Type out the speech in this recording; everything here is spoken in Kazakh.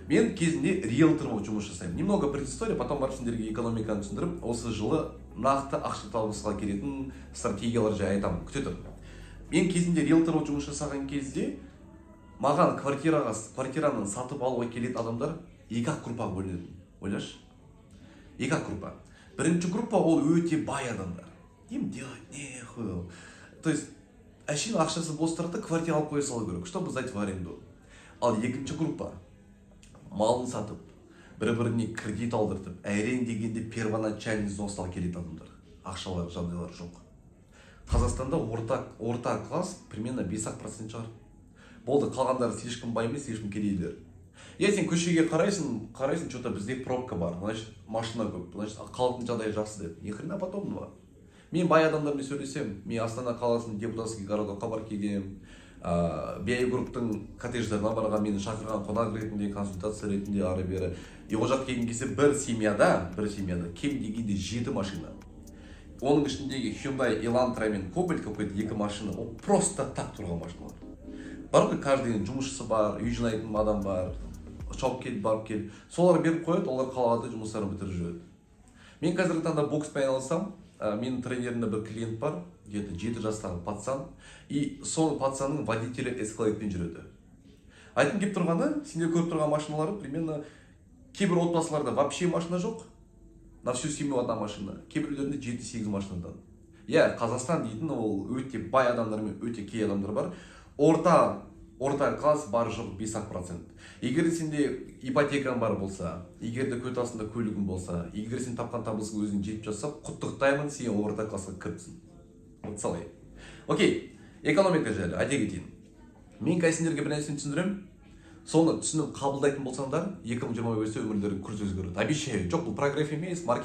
Мен кезінде риэлтор болып жұмыс жасаймын. Немного предыстория, потом барып сендерге экономиканы түсіндіріп, осы жылы нақты ақша табысқа келетін стратегиялар жайлы айтамын. Күте тұр. Мен кезінде риэлтор болып жұмыс жасаған кезде маған квартираны сатып алуға келетін адамдар екі-ақ группаға бөлінетін. Ойлашы. Екі-ақ группа. Бірінші группа ол өте бай адамдар. Им делать нехуй. То есть, әшейін ақшасы бос тұрады, квартира алып қоя салу керек, чтобы сдать в аренду. Ал екінші группа малын сатып, бір-біріне кредит алдыртып, әрең дегенде первоначальный взнос келетін адамдар. Ақшалар жағдайлар жоқ. Қазақстанда орта класс примерно 5% шығар. Болды, қалғандары слишком бай емес, слишком кедейлер. Сен көшеге қарайсың, что-то бізде пробка бар, значит, машина көп, значит, халықтың жағдайы жақсы деп. Ни хрена подобного. Мен бай адамдармен сөйлесем, мен Астана қаласының депутатский городокқа барып келгем, BI групптың коттедждеріне барған, мені шақырған қонақ ретінде, консультация ретінде ары бері. Ол жаққа келген кезде бір семьяда кем дегенде 7 машина. Оның ішіндегі Hyundai Elantra мен Cobalt какой-то 2 машина, ол просто так тұрған машиналар. Бар ғой, каждыйның жұмысшысы бар, үй жинайтын адам бар, шауып кел, барып кел. Солар беріп қояды, олар қалада жұмыстарын бітіріп жүреді. Мен қазіргі таңда бокспен айналысам, менің тренерімде бір клиент бар, где-то 7 жастағы пацан, и сол пацанның водителі эскалейтпен жүреді. Айтым келіп тұрғаны, сендер көріп тұрған машиналары примерно кейбір отбасыларда вообще машина жоқ, на всю семью одна машина, кейбіреулерінде 7-8 машинадан. Қазақстан дейтін ол өте бай адамдар мен өте кей адамдар бар. Орта класс бар жоқ 5%. Егер сенде ипотекаң бар болса, егер де көтасында көлігің болса, егер сен тапқан табысың өзің жетіп жатса, құттықтаймын, сен орта классқа кіріпсің. Вот солай. Окей, экономика жайлы айта кетейін. Мен сендерге бір нәрсені түсіндіремін. Соны түсініп қабылдайтын болсаңдар, 2025-те өмірлерің күрт өзгереді. Обещаю, жоқ, бұл прогресс емес, маркетинг